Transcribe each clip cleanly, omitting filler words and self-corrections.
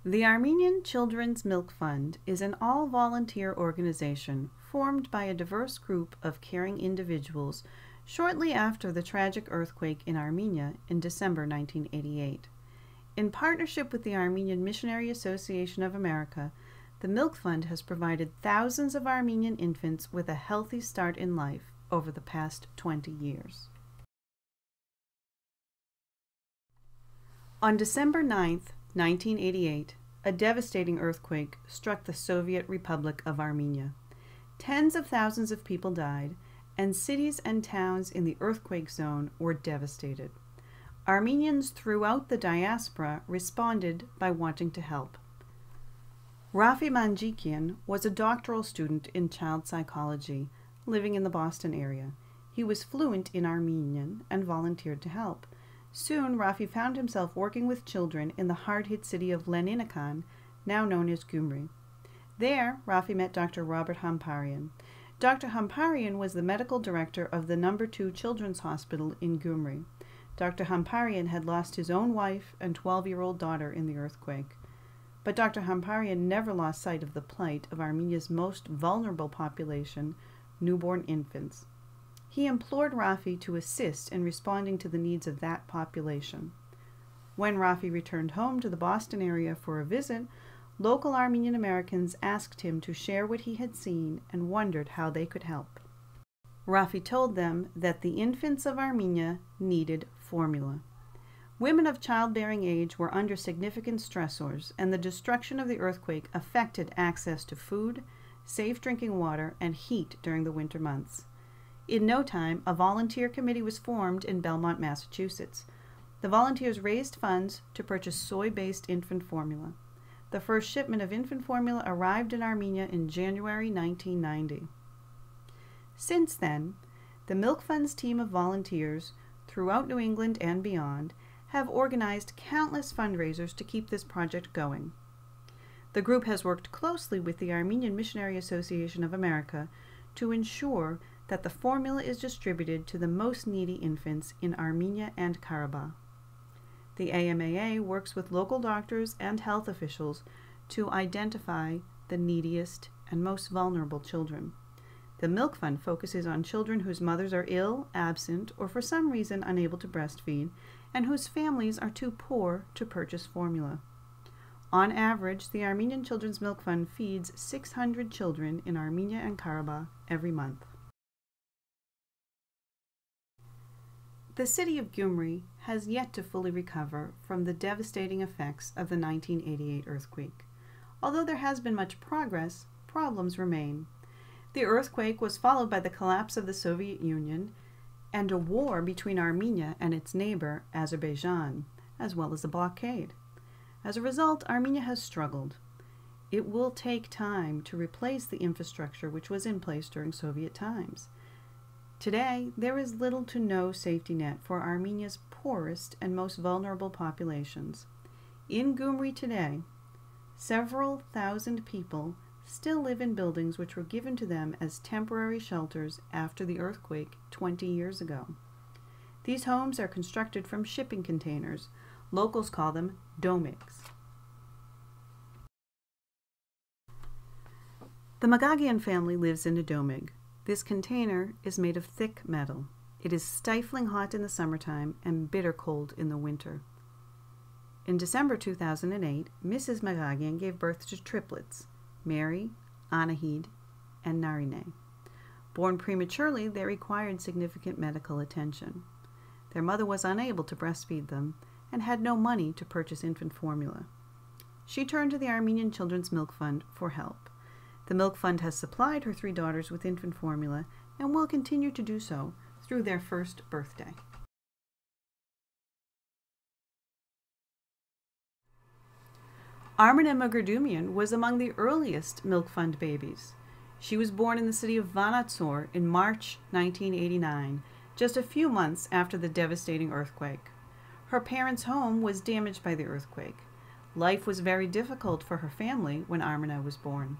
The Armenian Children's Milk Fund is an all-volunteer organization formed by a diverse group of caring individuals shortly after the tragic earthquake in Armenia in December 1988. In partnership with the Armenian Missionary Association of America, the Milk Fund has provided thousands of Armenian infants with a healthy start in life over the past 20 years. On December 9, 1988, a devastating earthquake struck the Soviet Republic of Armenia. Tens of thousands of people died, and cities and towns in the earthquake zone were devastated. Armenians throughout the diaspora responded by wanting to help. Rafi Manjikian was a doctoral student in child psychology, living in the Boston area. He was fluent in Armenian and volunteered to help. Soon, Rafi found himself working with children in the hard-hit city of Leninakan, now known as Gyumri. There, Rafi met Dr. Robert Hamparian. Dr. Hamparian was the medical director of the No. 2 Children's Hospital in Gyumri. Dr. Hamparian had lost his own wife and 12-year-old daughter in the earthquake. But Dr. Hamparian never lost sight of the plight of Armenia's most vulnerable population, newborn infants. He implored Rafi to assist in responding to the needs of that population. When Rafi returned home to the Boston area for a visit, local Armenian Americans asked him to share what he had seen and wondered how they could help. Rafi told them that the infants of Armenia needed formula. Women of childbearing age were under significant stressors, and the destruction of the earthquake affected access to food, safe drinking water, and heat during the winter months. In no time, a volunteer committee was formed in Belmont, Massachusetts. The volunteers raised funds to purchase soy-based infant formula. The first shipment of infant formula arrived in Armenia in January 1990. Since then, the Milk Fund's team of volunteers throughout New England and beyond have organized countless fundraisers to keep this project going. The group has worked closely with the Armenian Missionary Association of America to ensure that the formula is distributed to the most needy infants in Armenia and Karabakh. The AMAA works with local doctors and health officials to identify the neediest and most vulnerable children. The Milk Fund focuses on children whose mothers are ill, absent, or for some reason unable to breastfeed, and whose families are too poor to purchase formula. On average, the Armenian Children's Milk Fund feeds 600 children in Armenia and Karabakh every month. The city of Gyumri has yet to fully recover from the devastating effects of the 1988 earthquake. Although there has been much progress, problems remain. The earthquake was followed by the collapse of the Soviet Union and a war between Armenia and its neighbor, Azerbaijan, as well as a blockade. As a result, Armenia has struggled. It will take time to replace the infrastructure which was in place during Soviet times. Today, there is little to no safety net for Armenia's poorest and most vulnerable populations. In Gyumri today, several thousand people still live in buildings which were given to them as temporary shelters after the earthquake 20 years ago. These homes are constructed from shipping containers. Locals call them domiks. The Magagian family lives in a domig. This container is made of thick metal. It is stifling hot in the summertime and bitter cold in the winter. In December 2008, Mrs. Magagian gave birth to triplets, Mary, Anahid, and Narine. Born prematurely, they required significant medical attention. Their mother was unable to breastfeed them and had no money to purchase infant formula. She turned to the Armenian Children's Milk Fund for help. The Milk Fund has supplied her 3 daughters with infant formula and will continue to do so through their first birthday. Armina Mugardumian was among the earliest Milk Fund babies. She was born in the city of Vanatsor in March 1989, just a few months after the devastating earthquake. Her parents' home was damaged by the earthquake. Life was very difficult for her family when Armina was born.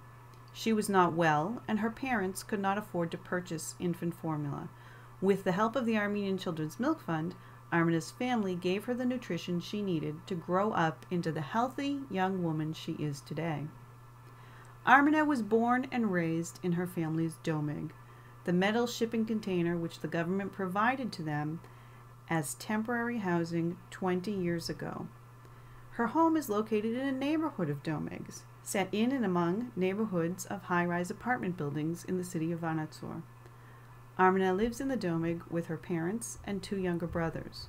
She was not well, and her parents could not afford to purchase infant formula. With the help of the Armenian Children's Milk Fund, Armena's family gave her the nutrition she needed to grow up into the healthy young woman she is today. Armena was born and raised in her family's domeg, the metal shipping container which the government provided to them as temporary housing 20 years ago. Her home is located in a neighborhood of domegs, set in and among neighborhoods of high-rise apartment buildings in the city of Vanatsor. Armena lives in the domeg with her parents and 2 younger brothers.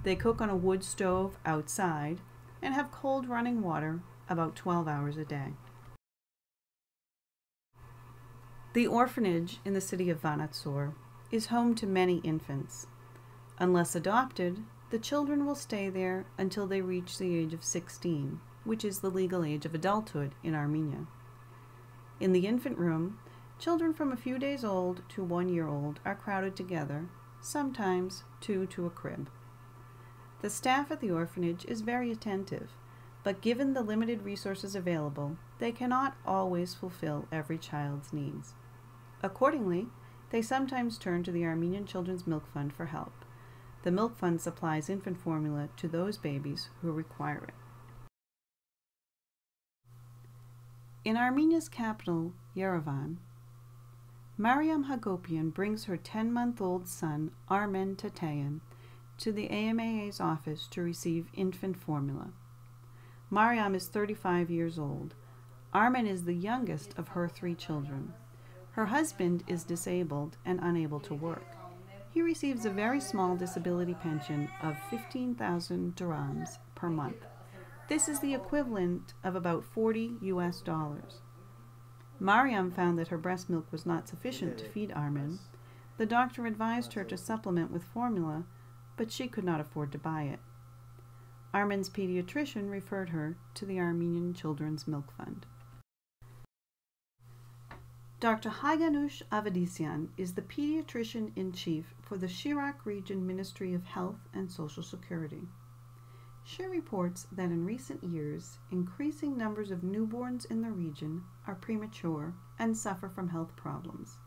They cook on a wood stove outside and have cold running water about 12 hours a day. The orphanage in the city of Vanatsor is home to many infants. Unless adopted, the children will stay there until they reach the age of 16, which is the legal age of adulthood in Armenia. In the infant room, children from a few days old to 1 year old are crowded together, sometimes 2 to a crib. The staff at the orphanage is very attentive, but given the limited resources available, they cannot always fulfill every child's needs. Accordingly, they sometimes turn to the Armenian Children's Milk Fund for help. The milk fund supplies infant formula to those babies who require it. In Armenia's capital, Yerevan, Mariam Hagopian brings her 10-month-old son, Armen Tatayan, to the AMAA's office to receive infant formula. Mariam is 35 years old. Armen is the youngest of her 3 children. Her husband is disabled and unable to work. He receives a very small disability pension of 15,000 dirhams per month. This is the equivalent of about $40 US. Mariam found that her breast milk was not sufficient to feed Armen. The doctor advised her to supplement with formula, but she could not afford to buy it. Armen's pediatrician referred her to the Armenian Children's Milk Fund. Dr. Haiganush Avadisyan is the pediatrician-in-chief for the Shirak Region Ministry of Health and Social Security. She reports that in recent years, increasing numbers of newborns in the region are premature and suffer from health problems.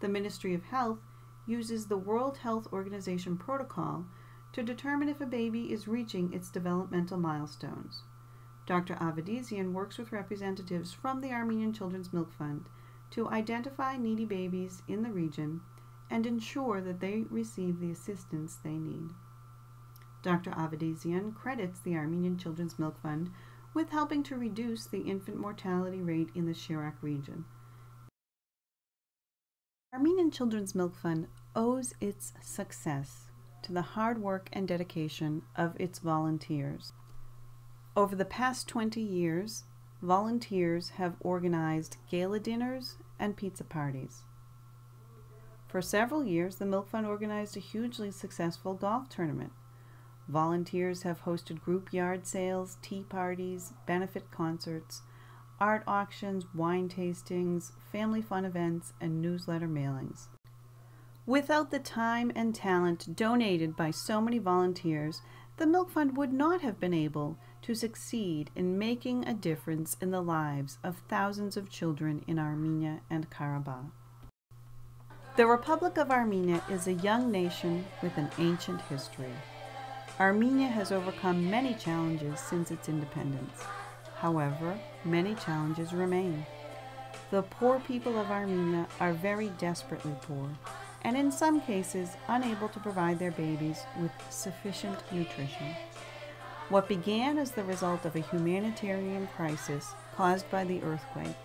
The Ministry of Health uses the World Health Organization protocol to determine if a baby is reaching its developmental milestones. Dr. Avadisyan works with representatives from the Armenian Children's Milk Fund to identify needy babies in the region and ensure that they receive the assistance they need. Dr. Avadisyan credits the Armenian Children's Milk Fund with helping to reduce the infant mortality rate in the Shirak region. The Armenian Children's Milk Fund owes its success to the hard work and dedication of its volunteers. Over the past 20 years, volunteers have organized gala dinners and pizza parties. For several years, the Milk Fund organized a hugely successful golf tournament. Volunteers have hosted group yard sales, tea parties, benefit concerts, art auctions, wine tastings, family fun events, and newsletter mailings. Without the time and talent donated by so many volunteers, the Milk Fund would not have been able to succeed in making a difference in the lives of thousands of children in Armenia and Karabakh. The Republic of Armenia is a young nation with an ancient history. Armenia has overcome many challenges since its independence. However, many challenges remain. The poor people of Armenia are very desperately poor, and in some cases unable to provide their babies with sufficient nutrition. What began as the result of a humanitarian crisis caused by the earthquake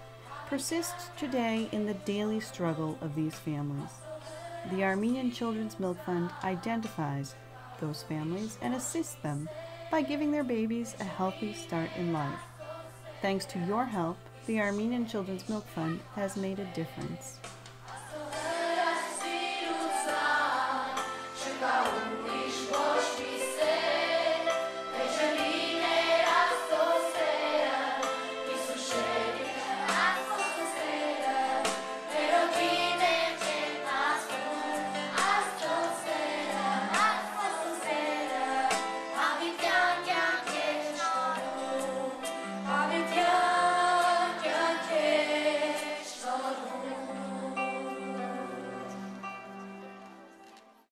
persists today in the daily struggle of these families. The Armenian Children's Milk Fund identifies those families and assists them by giving their babies a healthy start in life. Thanks to your help, the Armenian Children's Milk Fund has made a difference.